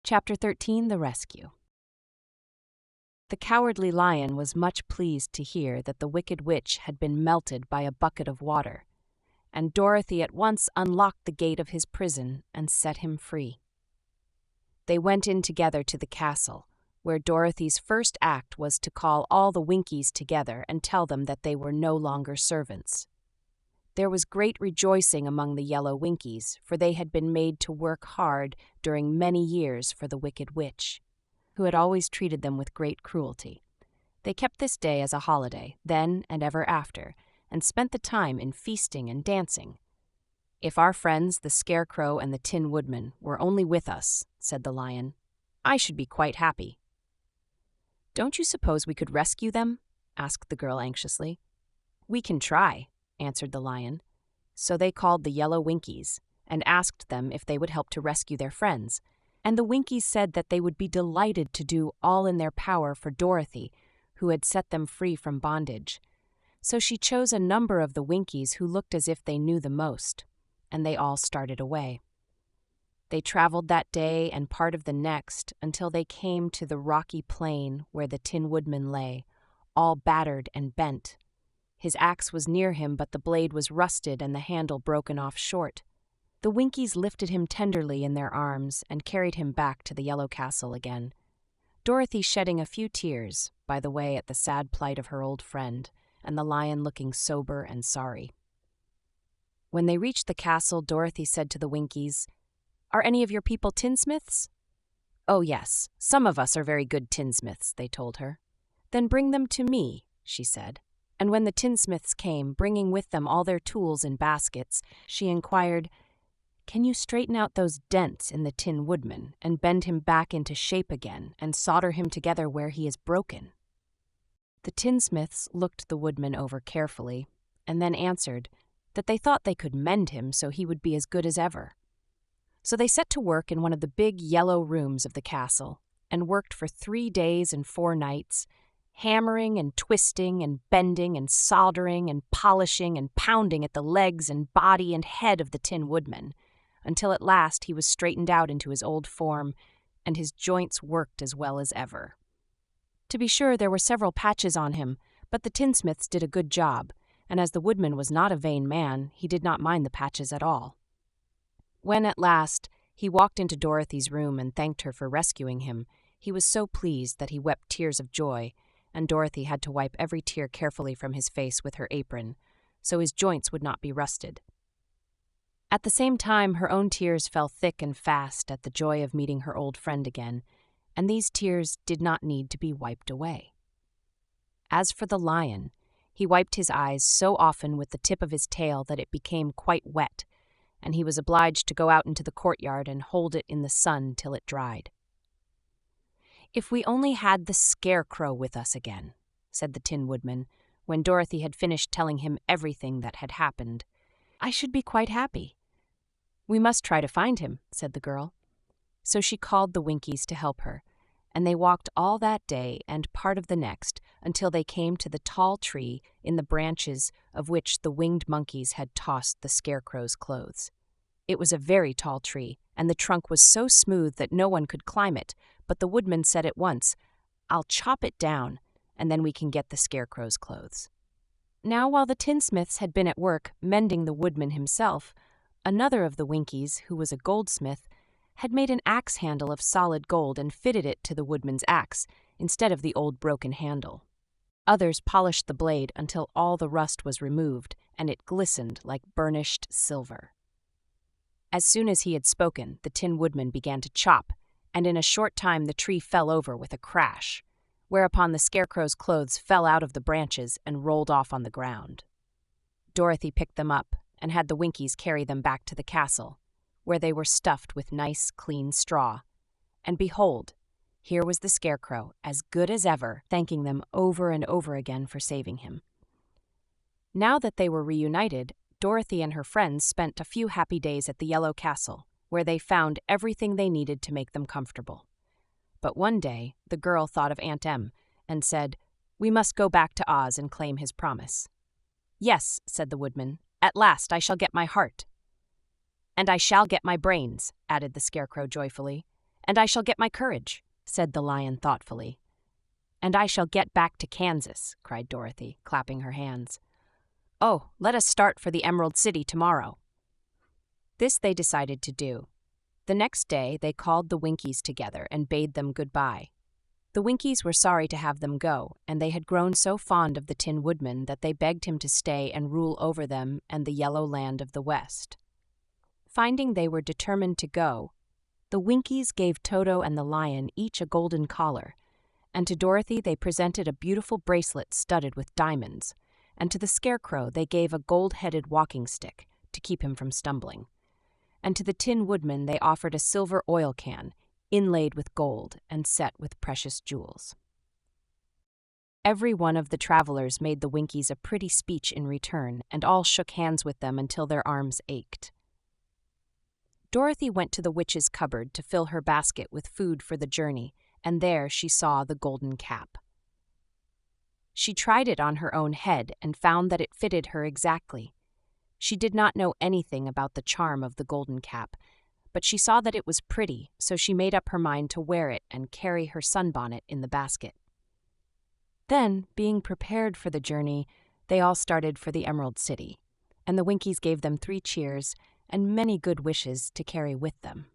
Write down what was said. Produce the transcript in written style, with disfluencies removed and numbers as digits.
Chapter 13, The Rescue. The Cowardly Lion was much pleased to hear that the Wicked Witch had been melted by a bucket of water, and Dorothy at once unlocked the gate of his prison and set him free. They went in together to the castle, where Dorothy's first act was to call all the Winkies together and tell them that they were no longer servants. There was great rejoicing among the yellow Winkies, for they had been made to work hard during many years for the Wicked Witch, who had always treated them with great cruelty. They kept this day as a holiday, then and ever after, and spent the time in feasting and dancing. "If our friends, the Scarecrow and the Tin Woodman, were only with us," said the Lion, "I should be quite happy." "Don't you suppose we could rescue them?" asked the girl anxiously. "We can try," answered the Lion. So they called the yellow Winkies and asked them if they would help to rescue their friends, and the Winkies said that they would be delighted to do all in their power for Dorothy, who had set them free from bondage. So she chose a number of the Winkies who looked as if they knew the most, and they all started away. They traveled that day and part of the next until they came to the rocky plain where the Tin Woodman lay, all battered and bent. His axe was near him, but the blade was rusted and the handle broken off short. The Winkies lifted him tenderly in their arms and carried him back to the Yellow Castle again, Dorothy shedding a few tears, by the way, at the sad plight of her old friend, and the Lion looking sober and sorry. When they reached the castle, Dorothy said to the Winkies, "Are any of your people tinsmiths?" "Oh, yes, some of us are very good tinsmiths," they told her. "Then bring them to me," she said. And when the tinsmiths came, bringing with them all their tools in baskets, she inquired, "Can you straighten out those dents in the Tin Woodman and bend him back into shape again and solder him together where he is broken?" The tinsmiths looked the Woodman over carefully and then answered that they thought they could mend him so he would be as good as ever. So they set to work in one of the big yellow rooms of the castle and worked for 3 days and 4 nights, hammering and twisting and bending and soldering and polishing and pounding at the legs and body and head of the Tin Woodman, until at last he was straightened out into his old form, and his joints worked as well as ever. To be sure, there were several patches on him, but the tinsmiths did a good job, and as the Woodman was not a vain man, he did not mind the patches at all. When, at last, he walked into Dorothy's room and thanked her for rescuing him, he was so pleased that he wept tears of joy, and Dorothy had to wipe every tear carefully from his face with her apron, so his joints would not be rusted. At the same time, her own tears fell thick and fast at the joy of meeting her old friend again, and these tears did not need to be wiped away. As for the Lion, he wiped his eyes so often with the tip of his tail that it became quite wet, and he was obliged to go out into the courtyard and hold it in the sun till it dried. "If we only had the Scarecrow with us again," said the Tin Woodman, when Dorothy had finished telling him everything that had happened, "I should be quite happy." "We must try to find him," said the girl. So she called the Winkies to help her, and they walked all that day and part of the next until they came to the tall tree in the branches of which the winged monkeys had tossed the Scarecrow's clothes. It was a very tall tree, and the trunk was so smooth that no one could climb it, but the Woodman said at once, "I'll chop it down, and then we can get the Scarecrow's clothes." Now, while the tinsmiths had been at work mending the Woodman himself, another of the Winkies, who was a goldsmith, had made an axe handle of solid gold and fitted it to the Woodman's axe instead of the old broken handle. Others polished the blade until all the rust was removed and it glistened like burnished silver. As soon as he had spoken, the Tin Woodman began to chop, and in a short time the tree fell over with a crash, whereupon the Scarecrow's clothes fell out of the branches and rolled off on the ground. Dorothy picked them up and had the Winkies carry them back to the castle, where they were stuffed with nice, clean straw. And behold, here was the Scarecrow, as good as ever, thanking them over and over again for saving him. Now that they were reunited, Dorothy and her friends spent a few happy days at the Yellow Castle, where they found everything they needed to make them comfortable. But one day, the girl thought of Aunt Em and said, "We must go back to Oz and claim his promise." "Yes," said the Woodman, "at last I shall get my heart." "And I shall get my brains," added the Scarecrow joyfully, "And I shall get my courage," said the lion thoughtfully. "And I shall get back to Kansas," cried Dorothy, clapping her hands. "Oh, let us start for the Emerald City tomorrow." This they decided to do. The next day, they called the Winkies together and bade them goodbye. The Winkies were sorry to have them go, and they had grown so fond of the Tin Woodman that they begged him to stay and rule over them and the yellow land of the West. Finding they were determined to go, the Winkies gave Toto and the lion each a golden collar, and to Dorothy they presented a beautiful bracelet studded with diamonds, and to the Scarecrow they gave a gold-headed walking stick to keep him from stumbling. And to the Tin Woodman they offered a silver oil can, inlaid with gold and set with precious jewels. Every one of the travelers made the Winkies a pretty speech in return, and all shook hands with them until their arms ached. Dorothy went to the witch's cupboard to fill her basket with food for the journey, and there she saw the golden cap. She tried it on her own head and found that it fitted her exactly. She did not know anything about the charm of the golden cap, but she saw that it was pretty, so she made up her mind to wear it and carry her sunbonnet in the basket. Then, being prepared for the journey, they all started for the Emerald City, and the Winkies gave them 3 cheers and many good wishes to carry with them.